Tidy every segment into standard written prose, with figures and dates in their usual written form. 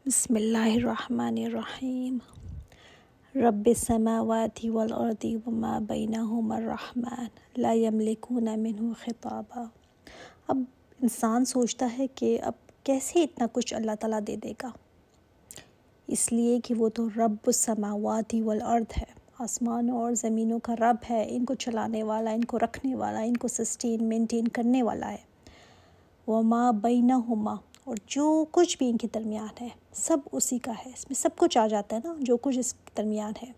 بسم اللہ الرحمن الرحیم رب السماوات والارض وما بینہما الرحمن لا یملکون منہ خطابا۔ اب انسان سوچتا ہے کہ اب کیسے اتنا کچھ اللہ تعالیٰ دے دے گا، اس لیے کہ وہ تو رب السماوات والارض ہے، آسمانوں اور زمینوں کا رب ہے، ان کو چلانے والا، ان کو رکھنے والا، ان کو سسٹین مینٹین کرنے والا ہے۔ وما بینہما، اور جو کچھ بھی ان کے درمیان ہے سب اسی کا ہے، اس میں سب کچھ آ جاتا ہے نا، جو کچھ اس کے درمیان ہے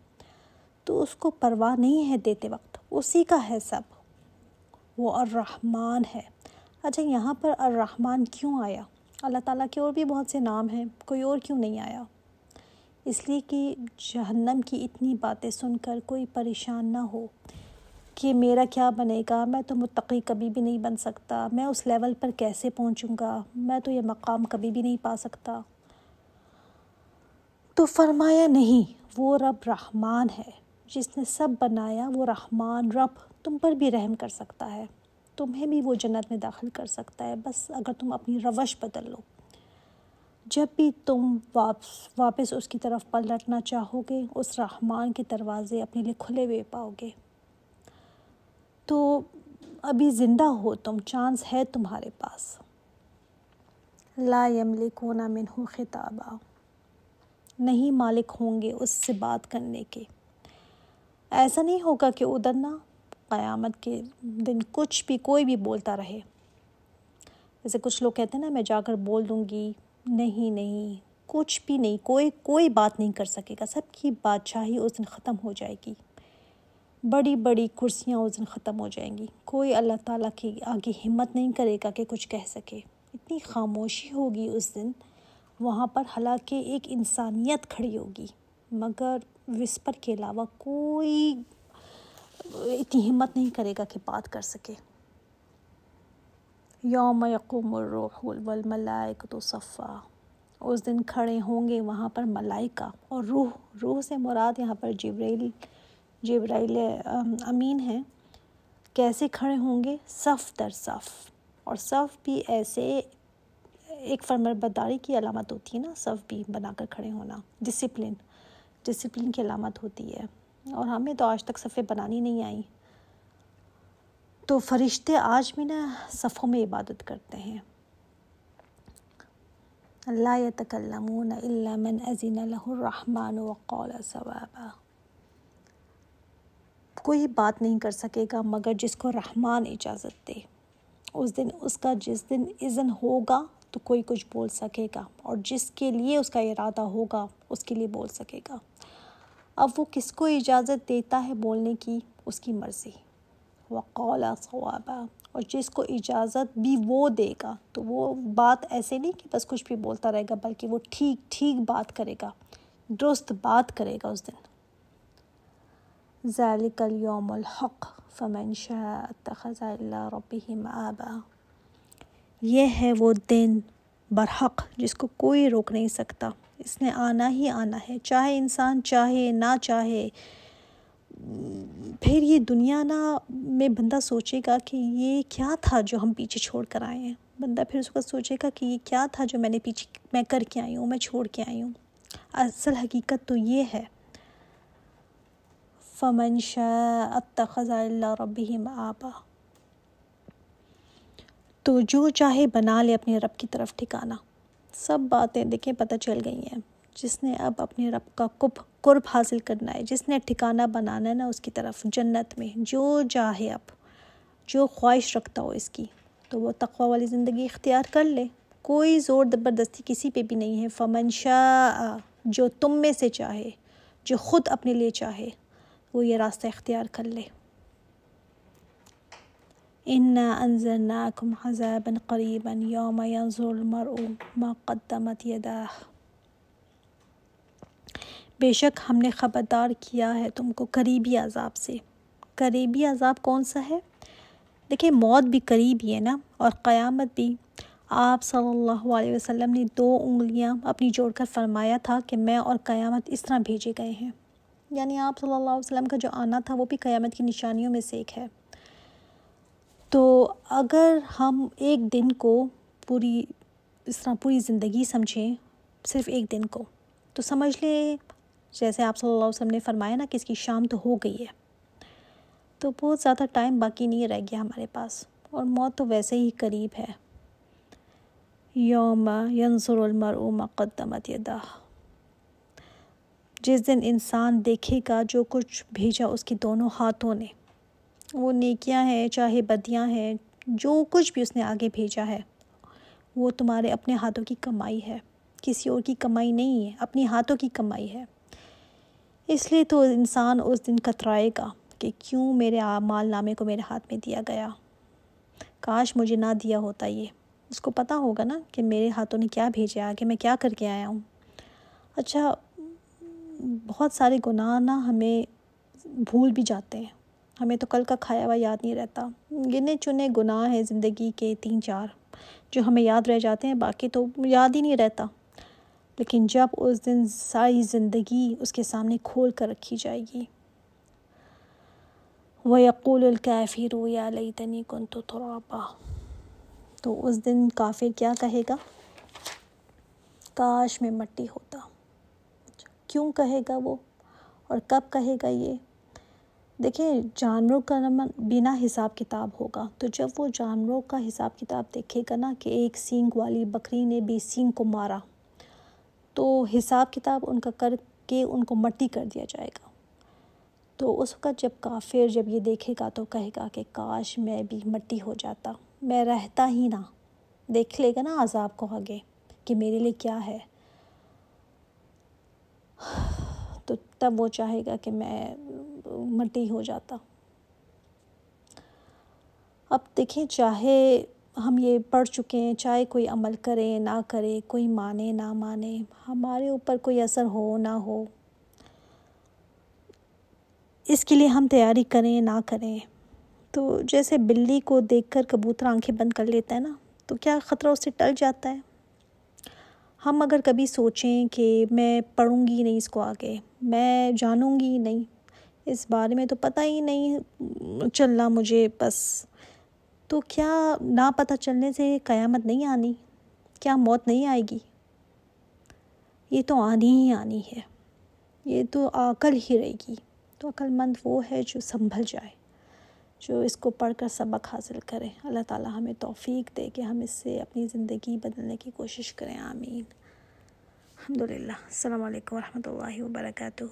تو اس کو پرواہ نہیں ہے دیتے وقت، اسی کا ہے سب، وہ الرحمن ہے۔ اچھا، یہاں پر الرحمن کیوں آیا؟ اللہ تعالیٰ کے اور بھی بہت سے نام ہیں، کوئی اور کیوں نہیں آیا؟ اس لیے کہ جہنم کی اتنی باتیں سن کر کوئی پریشان نہ ہو کہ میرا کیا بنے گا، میں تو متقی کبھی بھی نہیں بن سکتا، میں اس لیول پر کیسے پہنچوں گا، میں تو یہ مقام کبھی بھی نہیں پا سکتا۔ تو فرمایا نہیں، وہ رب رحمان ہے، جس نے سب بنایا، وہ رحمان رب تم پر بھی رحم کر سکتا ہے، تمہیں بھی وہ جنت میں داخل کر سکتا ہے، بس اگر تم اپنی روش بدل لو۔ جب بھی تم واپس اس کی طرف پلٹنا چاہو گے، اس رحمان کے دروازے اپنے لیے کھلے ہوئے پاؤ گے۔ تو ابھی زندہ ہو تم، چانس ہے تمہارے پاس۔ لا یملکون منہ خطابا، نہیں مالک ہوں گے اس سے بات کرنے کے۔ ایسا نہیں ہوگا کہ ادھر نا قیامت کے دن کچھ بھی کوئی بھی بولتا رہے، جیسے کچھ لوگ کہتے ہیں نا میں جا کر بول دوں گی، نہیں کچھ بھی نہیں، کوئی بات نہیں کر سکے گا، سب کی بادشاہی اس دن ختم ہو جائے گی، بڑی بڑی کرسیاں اس دن ختم ہو جائیں گی، کوئی اللہ تعالیٰ کی آگے ہمت نہیں کرے گا کہ کچھ کہہ سکے، اتنی خاموشی ہوگی اس دن وہاں پر، حالانکہ ایک انسانیت کھڑی ہوگی مگر وسپر کے علاوہ کوئی اتنی ہمت نہیں کرے گا کہ بات کر سکے۔ یوم یقوم الروح والملائکۃ صفا، اس دن کھڑے ہوں گے وہاں پر ملائکہ اور روح سے مراد یہاں پر جبرائیل امین ہیں۔ کیسے کھڑے ہوں گے؟ صف در صف، اور صف بھی ایسے ایک فرمانبرداری کی علامت ہوتی ہے نا، صف بھی بنا کر کھڑے ہونا، ڈسپلن کی علامت ہوتی ہے، اور ہمیں تو آج تک صفیں بنانی نہیں آئیں، تو فرشتے آج بھی نا صفوں میں عبادت کرتے ہیں۔ لا یتکلمون الا من اذن له الرحمن وقال صوابا، کوئی بات نہیں کر سکے گا مگر جس کو رحمان اجازت دے، اس دن اس کا جس دن اذن ہوگا تو کوئی کچھ بول سکے گا، اور جس کے لیے اس کا ارادہ ہوگا اس کے لیے بول سکے گا۔ اب وہ کس کو اجازت دیتا ہے بولنے کی؟ اس کی مرضی۔ وقال صوابا، اور جس کو اجازت بھی وہ دے گا تو وہ بات ایسے نہیں کہ بس کچھ بھی بولتا رہے گا، بلکہ وہ ٹھیک بات کرے گا، درست بات کرے گا اس دن۔ ذالک الیوم الحق فمن شاء اتخذ الی ربہ مآبا، یہ ہے وہ دن برحق جس کو کوئی روک نہیں سکتا، اس نے آنا ہی آنا ہے، چاہے انسان چاہے نہ چاہے۔ پھر یہ دنیا میں بندہ سوچے گا کہ یہ کیا تھا جو ہم پیچھے چھوڑ کر آئے ہیں، بندہ پھر اس وقت سوچے گا کہ یہ کیا تھا جو میں کر کے آئی ہوں، میں چھوڑ کے آئی ہوں۔ اصل حقیقت تو یہ ہے، فمن شاء اتخذ الی ربہ مآبا، تو جو چاہے بنا لے اپنے رب کی طرف ٹھکانہ۔ سب باتیں دیکھیں پتہ چل گئی ہیں، جس نے اب اپنے رب کا قرب حاصل کرنا ہے، جس نے ٹھکانہ بنانا ہے نا اس کی طرف جنت میں، جو چاہے اب جو خواہش رکھتا ہو اس کی، تو وہ تقوی والی زندگی اختیار کر لے، کوئی زور زبردستی کسی پہ بھی نہیں ہے۔ فمن شاء، جو تم میں سے چاہے، جو خود اپنے لیے چاہے، وہ یہ راستہ اختیار کر لے۔ انا انذرناکم عذابا قریبا یوم ینظر المرء ما قدمت یداہ، بے شک ہم نے خبردار کیا ہے تم کو قریبی عذاب سے۔ قریبی عذاب کون سا ہے؟ دیکھیں موت بھی قریب ہی ہے نا، اور قیامت بھی۔ آپ صلی اللہ علیہ وسلم نے 2 انگلیاں اپنی جوڑ کر فرمایا تھا کہ میں اور قیامت اس طرح بھیجے گئے ہیں، یعنی آپ صلی اللہ علیہ وسلم کا جو آنا تھا وہ بھی قیامت کی نشانیوں میں سے ایک ہے۔ تو اگر ہم ایک دن کو پوری زندگی سمجھیں صرف ایک دن کو، تو سمجھ لیں جیسے آپ صلی اللہ علیہ وسلم نے فرمایا نا کہ اس کی شام تو ہو گئی ہے، تو بہت زیادہ ٹائم باقی نہیں رہ گیا ہمارے پاس، اور موت تو ویسے ہی قریب ہے۔ یوم ینظر المرء ما قدمت یدہ، جس دن انسان دیکھے گا جو کچھ بھیجا اس کے دونوں ہاتھوں نے، وہ نیکیاں ہیں چاہے بدیاں ہیں، جو کچھ بھی اس نے آگے بھیجا ہے وہ تمہارے اپنے ہاتھوں کی کمائی ہے، کسی اور کی کمائی نہیں ہے، اپنی ہاتھوں کی کمائی ہے۔ اس لیے تو انسان اس دن کترائے گا کہ کیوں میرے اعمال نامے کو میرے ہاتھ میں دیا گیا، کاش مجھے نہ دیا ہوتا۔ یہ اس کو پتہ ہوگا نا کہ میرے ہاتھوں نے کیا بھیجا، کہ میں کیا کر کے آیا ہوں۔ اچھا، بہت سارے گناہ نا ہمیں بھول بھی جاتے ہیں، ہمیں تو کل کا کھایا ہوا یاد نہیں رہتا، گنے چنے گناہ ہیں زندگی کے 3-4 جو ہمیں یاد رہ جاتے ہیں، باقی تو یاد ہی نہیں رہتا۔ لیکن جب اس دن ساری زندگی اس کے سامنے کھول کر رکھی جائے گی، وَيَقُولُ الْكَافِرُ يَا لَيْتَنِي كُنْتُ تُرَابًا، تو اس دن کافر کیا کہے گا؟ کاش میں مٹی ہوتا۔ کیوں کہے گا وہ، اور کب کہے گا یہ؟ دیکھیں، جانوروں کا بنا حساب کتاب ہوگا، تو جب وہ جانوروں کا حساب کتاب دیکھے گا نا کہ ایک سینگ والی بکری نے 20 سینگ کو مارا، تو حساب کتاب ان کا کر کے ان کو مٹی کر دیا جائے گا۔ تو اس وقت جب کافر جب یہ دیکھے گا تو کہے گا کہ کاش میں بھی مٹی ہو جاتا، میں رہتا ہی نہ۔ دیکھ لے گا نا عذاب کو آگے کہ میرے لیے کیا ہے، تو تب وہ چاہے گا کہ میں مٹی ہو جاتا۔ اب دیکھیں، چاہے ہم یہ پڑھ چکے ہیں، چاہے کوئی عمل کرے نہ کرے، کوئی مانے نہ مانے، ہمارے اوپر کوئی اثر ہو نہ ہو، اس کے لیے ہم تیاری کریں نہ کریں، تو جیسے بلی کو دیکھ کر کبوتر آنکھیں بند کر لیتا ہے نا، تو کیا خطرہ اس سے ٹل جاتا ہے؟ ہم اگر کبھی سوچیں کہ میں پڑھوں گی نہیں اس کو آگے، میں جانوں گی نہیں، اس بارے میں تو پتہ ہی نہیں چلنا مجھے بس، تو کیا نہ پتہ چلنے سے قیامت نہیں آنی؟ کیا موت نہیں آئے گی؟ یہ تو آنی ہی آنی ہے، یہ تو عقل ہی رہے گی۔ تو عقل مند وہ ہے جو سنبھل جائے، جو اس کو پڑھ کر سبق حاصل کرے۔ اللہ تعالی ہمیں توفیق دے کہ ہم اس سے اپنی زندگی بدلنے کی کوشش کریں، آمین۔ الحمدللہ۔ السلام علیکم ورحمۃ اللہ وبرکاتہ۔